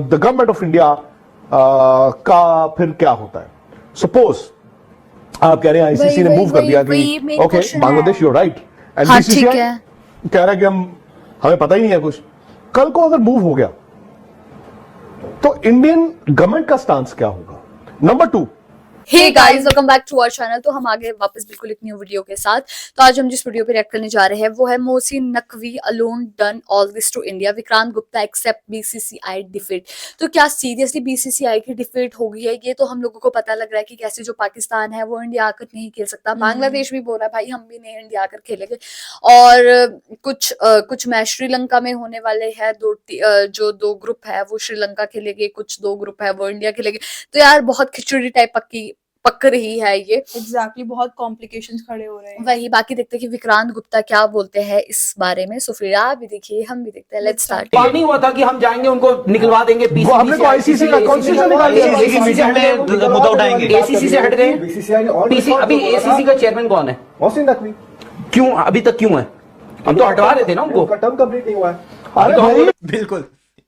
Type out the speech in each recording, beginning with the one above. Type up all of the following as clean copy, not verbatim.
The government of India का फिर क्या होता है? सपोज आप कह रहे हैं आईसीसी ने मूव कर दिया कि okay Bangladesh you right, and BCCI कह रहा है कि हमें पता ही नहीं है कुछ। कल को अगर मूव हो गया तो इंडियन गवर्नमेंट का स्टांस क्या होगा? Number 2, hey guys, welcome back to our channel. तो हम आगे वापस बिल्कुल एक न्यू वीडियो के साथ। तो आज हम जिस वीडियो पे रिएक्ट करने जा रहे हैं वो है Mohsin Naqvi alone done all this to India, Vikrant Gupta except BCCI defeat. तो क्या सीरियसली बीसीसीआई की डिफीट हो गई है? ये तो हम लोगों को पता लग रहा है कि कैसे जो पाकिस्तान है वो इंडिया आकर नहीं खेल सकता। बांग्लादेश भी बोल रहा है भाई हम भी नहीं इंडिया आकर खेलेंगे। और कुछ मैच श्रीलंका में होने वाले हैं। जो दो ग्रुप है वो श्रीलंका खेलेंगे, कुछ 2 ग्रुप है वो इंडिया खेलेंगे। तो यार बहुत खिचड़ी टाइप पक रही है ये। एग्जैक्टली बहुत कॉम्प्लिकेशंस खड़े हो रहे हैं। वही बाकी देखते हैं कि विक्रांत गुप्ता क्या बोलते हैं इस बारे में। सो फिर आप भी देखिए, हम भी देखते हैं। Let's start. बात नहीं हुआ था कि हम जाएंगे उनको निकलवा देंगे हमने तो आईसीसी का कॉन्स्टिट्यूशन निकाल दिया, मुद्दा उठाएंगे। एसीसी से हट गए। पीसी अभी एसीसी का चेयरमैन कौन है? मोहसिन नकवी। क्यों अभी तक क्यों है? हम तो हटवा रहे थे ना उनको। टर्म कंप्लीट नहीं हुआ है। अरे भाई बिल्कुल,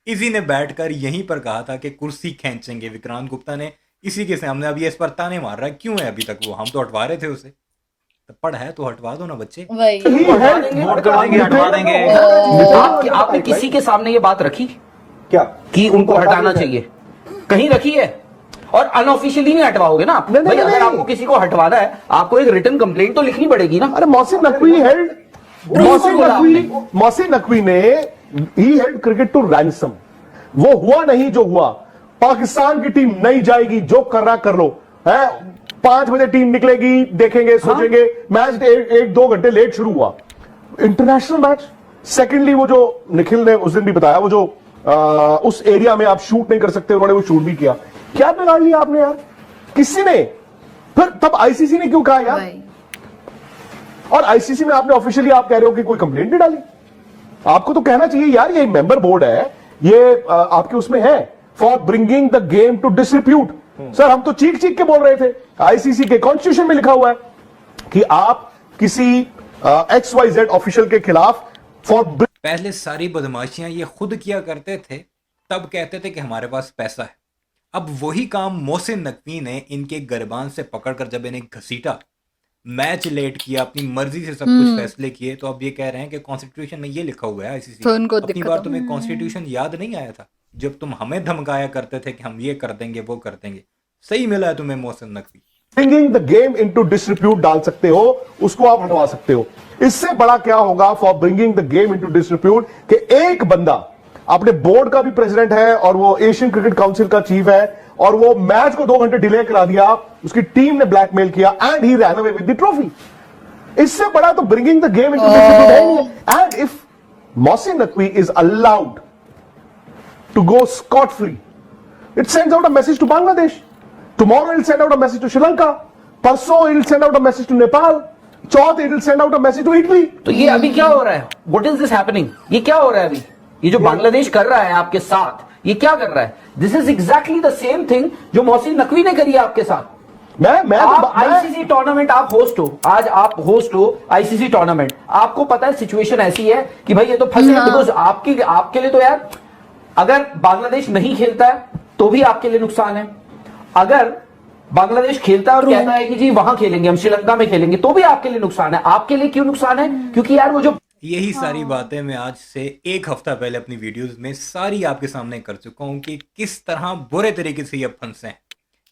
इसी ने बैठकर यहीं पर कहा था कि कुर्सी खींचेंगे। विक्रांत गुप्ता ने इसी के सामने अभी इस पर ताने मार रहा है, क्यों है अभी तक वो? हम तो हटवा रहे थे उसे। तो पढ़ है तो हटवा दो ना बच्चे। हटवा देंगे। आपने किसी के सामने ये बात रखी क्या कि उनको हटाना चाहिए? कहीं रखी है? और अनऑफिशियली नहीं हटवाओगे ना आप? भाई अगर आपको किसी को हटवाना है आपको एक रिटन कंप्लेंट तो लिखनी पड़ेगी ना। अरे मोहसिन नकवी ने ही हेल्ड क्रिकेट टू रैंसम। वो हुआ नहीं जो हुआ। पाकिस्तान की टीम नहीं जाएगी, जो कर रहा कर लो है। 5 बजे टीम निकलेगी, देखेंगे, सोचेंगे। मैच 1-2 घंटे लेट शुरू हुआ। International match. सेकेंडली वो जो निखिल ने उस दिन भी बताया, वो जो उस एरिया में आप शूट नहीं कर सकते, उन्होंने वो शूट भी किया। क्या बिगाड़ लिया आपने यार? किसी ने? फिर तब आईसीसी ने क्यों कहा यार? और आईसीसी में आपने ऑफिशियली आप कह रहे हो कि कोई कंप्लेंट नहीं डाली। आपको तो कहना चाहिए यार, ये मेंबर बोर्ड है, ये आपके उसमें है for bringing the game to disrepute. Sir हम तो चीख चीख के बोल रहे थे। आईसीसी के कॉन्स्टिट्यूशन में लिखा हुआ है कि आप किसी XYZ ऑफिशियल के खिलाफ फॉर। पहले सारी बदमाशियां ये खुद किया करते थे, तब कहते थे कि हमारे पास पैसा है। अब वही काम मोहसिन नकवी ने इनके गर्बान से पकड़कर जब इन्हें घसीटा, मैच लेट किया, अपनी मर्जी से सब कुछ फैसले किए, तो अब ये कह रहे हैं कि कॉन्स्टिट्यूशन में ये लिखा हुआ है आईसीसी। तो उनको अपनी बार तुम्हें कॉन्स्टिट्यूशन याद नहीं आया था जब तुम हमें धमकाया करते थे कि हम ये कर देंगे वो कर देंगे? सही मिला है तुम्हें Mohsin Naqvi. Bringing the game into disrepute डाल सकते हो, उसको आप हटवा सकते हो। इससे बड़ा क्या होगा for bringing the game into disrepute कि एक बंदा अपने बोर्ड का भी प्रेसिडेंट है और वो एशियन क्रिकेट काउंसिल का चीफ है, और वो मैच को 2 घंटे डिले करा दिया, उसकी टीम ने ब्लैकमेल किया and he ran away with the trophy. इससे बड़ा तो bringing the game into disrepute है नहीं। And if Mohsin Naqvi is allowed to go scot free, it sends out a message to Bangladesh. Tomorrow it'll send out a message to Sri Lanka. परसों it'll send out a message to Nepal. Chauth it'll send out a message to Italy. तो ये अभी क्या हो रहा है? What is this happening? ये क्या हो रहा है अभी? ये जो बांग्लादेश कर रहा है आपके साथ, ये क्या कर रहा है? This is exactly the same thing जो मोहसिन नकवी ने करी है आपके साथ। आप आईसीसी टूर्नामेंट आप होस्ट हो, आज आप होस्ट हो आईसीसी टूर्नामेंट। आपको पता है सिचुएशन ऐसी है कि भाई ये तो फंसे हैं, बिकॉज आपके लिए तो यार अगर बांग्लादेश नहीं खेलता है तो भी आपके लिए नुकसान है। अगर बांग्लादेश खेलता है और कहता है कि जी वहां खेलेंगे, हम श्रीलंका में खेलेंगे, तो भी आपके लिए नुकसान है। आपके लिए क्यों नुकसान है? क्योंकि यार वो जो यही सारी बातें मैं आज से 1 हफ्ता पहले अपनी वीडियोस में सारी आपके सामने कर चुका हूं कि किस तरह बुरे तरीके से ये फंसे हैं।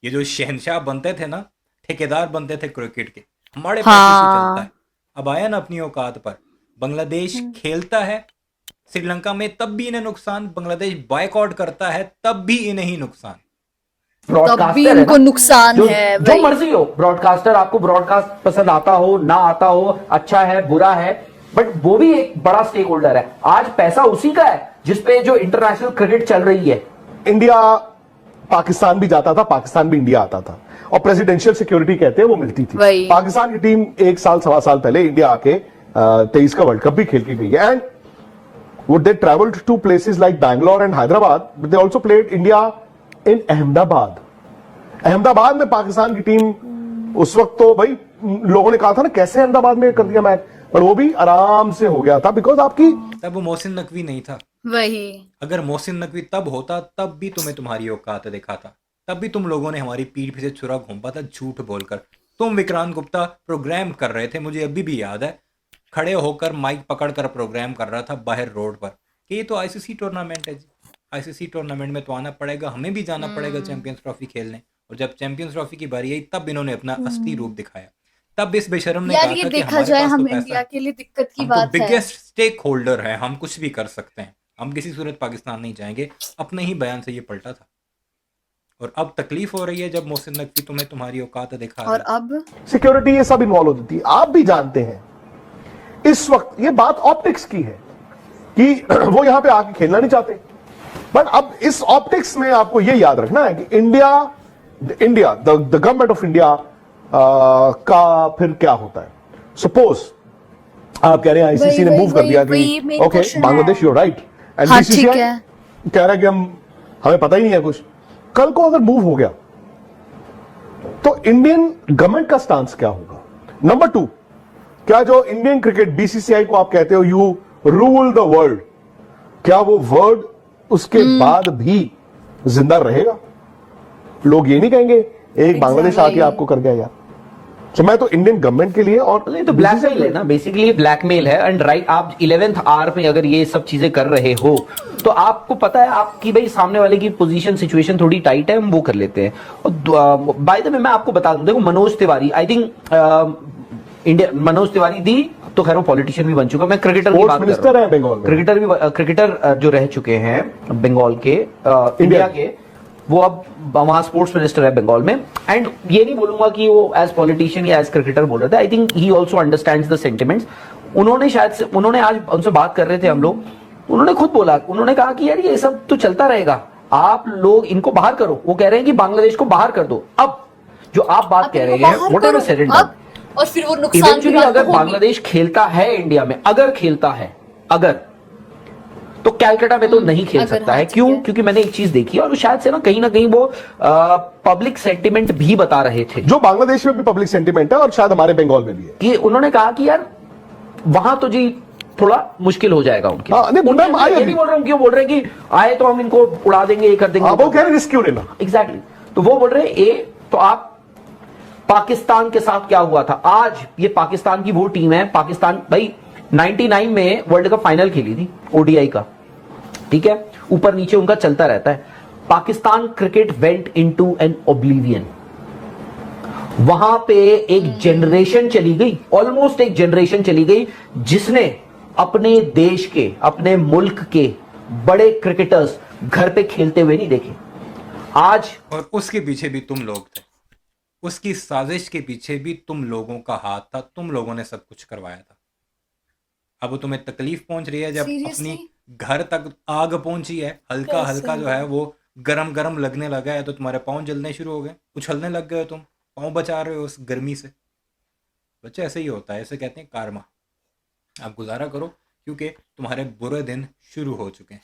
ये जो शहनशाह बनते थे ना, ठेकेदार बनते थे क्रिकेट के, हमारे पैसे से चलता है। अब आया ना अपनी औकात पर। बांग्लादेश खेलता है श्रीलंका में तब भी इन्हें नुकसान, बांग्लादेश बायकॉट करता है तब भी इन्हें ही नुकसान। तब भी इनको नुकसान है। जो मर्जी हो ब्रॉडकास्टर, आपको ब्रॉडकास्ट पसंद आता हो ना आता हो, अच्छा है बुरा है, बट वो भी एक बड़ा स्टेक होल्डर है। आज पैसा उसी का है जिसपे जो इंटरनेशनल क्रिकेट चल रही है। इंडिया पाकिस्तान भी जाता था, पाकिस्तान भी इंडिया आता था, और प्रेसिडेंशियल सिक्योरिटी कहते हैं वो मिलती थी। पाकिस्तान की टीम 1 साल 1.25 साल पहले इंडिया आके 23 का वर्ल्ड कप भी खेल के गई है। And would they traveled to places like Bangalore and Hyderabad, but they also played India in Ahmedabad. Ahmedabad में पाकिस्तान की टीम उस वक्त तो भाई लोगों ने कहा था ना कैसे अहमदाबाद में कर दिया मैच, पर वो भी आराम से हो गया था बिकॉज आपकी तब वो मोहसिन नकवी नहीं था, वही अगर मोहसिन नकवी तब होता तब भी तुम्हें तुम्हारी औकात दिखाता, तब भी तुम लोगों ने हमारी पीठ पीछे छुरा घूंपा था झूठ बोलकर। तुम विक्रांत गुप्ता प्रोग्राम कर रहे थे, मुझे अभी भी याद है, खड़े होकर माइक पकड़कर प्रोग्राम कर रहा था बाहर रोड पर कि ये तो आईसीसी टूर्नामेंट है जी, आईसीसी टूर्नामेंट में तो आना पड़ेगा, हमें भी जाना पड़ेगा चैंपियंस ट्रॉफी खेलने। और जब चैंपियंस ट्रॉफी की बारी आई तब इन्होंने अपना असली रूप दिखाया। तब इस बेशरम ने यार कहा ये था कि देखा हमारे जाए पास तो हम पैसा इंडिया है, के लिए दिक्कत की हम तो बात है। बिगेस्ट स्टेक होल्डर है, हम कुछ भी कर सकते हैं, हम किसी सूरत पाकिस्तान नहीं जाएंगे। अपने ही बयान से ये पलटा था और अब तकलीफ हो रही है जब मोहसिन नकवी तुम्हें तुम्हारी औकात दिखा और रहा है। अब सिक्योरिटी ये सब इन्वॉल्व होती है। आप भी जानते हैं इस वक्त ये बात ऑप्टिक्स की है कि वो यहां पे आके खेलना नहीं चाहते, बट अब इस ऑप्टिक्स में आपको ये याद रखना है कि India the government of India का फिर क्या होता है। सपोज आप कह रहे हैं आईसीसी ने वही- मूव कर दिया वही कि main ओके question बांग्लादेश है। यूर राइट एंड हाँ, बीसीसीआई ठीक है। कह रहा है कि हमें पता ही नहीं है कुछ। कल को अगर मूव हो गया तो इंडियन गवर्नमेंट का स्टांस क्या होगा। नंबर 2, क्या जो इंडियन क्रिकेट बीसीसीआई को आप कहते हो यू रूल द वर्ल्ड, क्या वो वर्ड उसके बाद भी जिंदा रहेगा। लोग ये नहीं कहेंगे एक बांग्लादेश आके आपको कर गया यार। तो मैं तो इंडियन गवर्नमेंट के लिए और नहीं तो ब्लैकमेल है ना, बेसिकली ब्लैकमेल है। एंड राइट, आप 11th आवर में अगर ये सब चीजें कर रहे हो तो आपको पता है आपकी भाई सामने वाले की पोजीशन सिचुएशन थोड़ी टाइट है, हम वो कर लेते हैं। और बाय द वे मैं आपको बता दूं, देखो Manoj Tiwari, I think India, Manoj Tiwari दी तो खैर वो पॉलिटिशियन भी बन चुका, मैं क्रिकेटर की बात कर मिनिस्टर रहा है बंगाल में, क्रिकेटर जो रह चुके हैं बंगाल के, इंडिया के, वो अब वहां स्पोर्ट्स मिनिस्टर है बंगाल में। एंड ये नहीं बोलूंगा कि वो एज पॉलिटिशियन या एज क्रिकेटर बोल रहे थे, I think he also understands the sentiments. उन्होंने शायद से, उन्होंने आज उनसे बात कर रहे थे हम लोग, उन्होंने खुद बोला, उन्होंने कहा कि यार ये सब तो चलता रहेगा, आप लोग इनको बाहर करो। वो कह रहे हैं कि बांग्लादेश को बाहर कर दो। अब जो आप बात अब कह रहे इनको हैं, बाहर व्हाट एवर करो, सेड एंड अब, और फिर वो नुकसान की इवेंचुअली बात अगर तो होगी। बांग्लादेश खेलता है इंडिया में, अगर खेलता है, अगर, तो कैलकाटा में तो नहीं खेल अगर सकता हाँ, है। ठीक क्यों? है। क्योंकि मैंने एक चीज देखी और शायद से ना कहीं वो पब्लिक सेंटिमेंट भी बता रहे थे जो बांग्लादेश में भी पब्लिक सेंटिमेंट है और शायद हमारे बंगाल में भी है कि उन्होंने कहा कि यार वहां तो जी थोड़ा मुश्किल हो जाएगा उनके। हाँ, नहीं, उनके मैम, I ये agree। नहीं बोल रहा हूं, क्यों बोल रहे हैं कि आए तो हम इनको उड़ा देंगे, ये कर देंगे, वो कह रहे रिस्क क्यों लेना। एग्जैक्टली। तो वो बोल रहे हैं ए, तो आप पाकिस्तान के साथ क्या हुआ था, आज ये पाकिस्तान की वो टीम है, पाकिस्तान भाई 99 में वर्ल्ड कप फाइनल खेली थी ओडीआई का, ठीक है, ऊपर नीचे उनका चलता रहता है। Pakistan cricket went into an oblivion, वहां पे एक जनरेशन चली गई, ऑलमोस्ट एक जनरेशन चली गई, जिसने अपने देश के, अपने मुल्क के बड़े क्रिकेटर्स घर पे खेलते हुए नहीं देखे। आज और उसके पीछे भी तुम लोग थे, उसकी साजिश के पीछे भी तुम लोगों का हाथ था, तुम लोगों ने सब कुछ करवाया था। अब तुम्हें तकलीफ पहुंच रही है जब Seriously? अपनी घर तक आग पहुंची है, हल्का हल्का जो है वो गरम गरम लगने लगा है, तो तुम्हारे पाँव जलने शुरू हो गए, उछलने लग गए हो, तुम पाँव बचा रहे हो उस गर्मी से। बच्चे ऐसे ही होता है, ऐसे कहते हैं कारमा। आप गुजारा करो क्योंकि तुम्हारे बुरे दिन शुरू हो चुके हैं।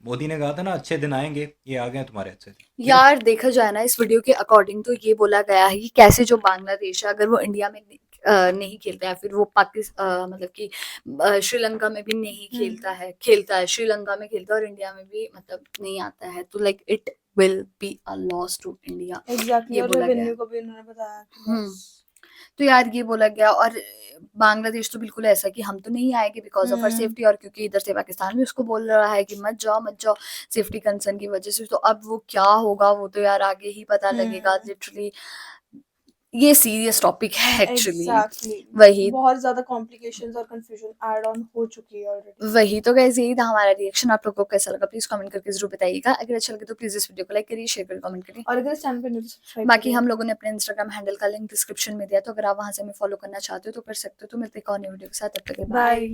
मोदी ने कहा था ना अच्छे दिन आएंगे, ये आ गए हैं तुम्हारे अच्छे दिन। यार देखा जाए ना इस वीडियो के अकॉर्डिंग तो ये बोला गया है कि कैसे जो बांग्लादेश है अगर वो इंडिया में नहीं खेलता है, फिर वो पाकिस्तान मतलब कि श्रीलंका में भी नहीं खेलता है श्रीलंका में खेलता है और इंडिया में भी मतलब नहीं आता है, तो like it will be a loss to India. Exactly, ये और बोला गया। रेवेन्यू को भी उन्होंने बताया कि बस तो यार ये बोला गया, और बांग्लादेश तो बिल्कुल ऐसा कि हम तो नहीं आएंगे बिकॉज ऑफ आवर सेफ्टी, और क्योंकि इधर से पाकिस्तान भी उसको बोल रहा है कि मत जाओ सेफ्टी कंसर्न की वजह से। तो अब वो क्या होगा वो तो यार आगे ही पता लगेगा। लिटरली ये सीरियस टॉपिक है एक्चुअली। एग्जैक्टली, वही बहुत ज्यादा कॉम्प्लिकेशंस और कंफ्यूजन ऐड ऑन हो चुकी है ऑलरेडी। वही तो गाइस यही था हमारा रिएक्शन। आप लोगों को कैसा लगा प्लीज कमेंट करके जरूर बताइएगा। अगर अच्छा लगे तो प्लीज इस वीडियो को लाइक करिए, शेयर करिए, कमेंट करिए। और अगर इस चैनल पे न्यू तो सब्सक्राइब बाकी हम लोगों ने अपने इंस्टाग्राम हैंडल का लिंक डिस्क्रिप्शन में दिया, तो अगर आप वहां से हमें फॉलो करना चाहते हो तो कर सकते हो। तो मिलते हैं एक और नई वीडियो के साथ, तब तक के लिए बाय।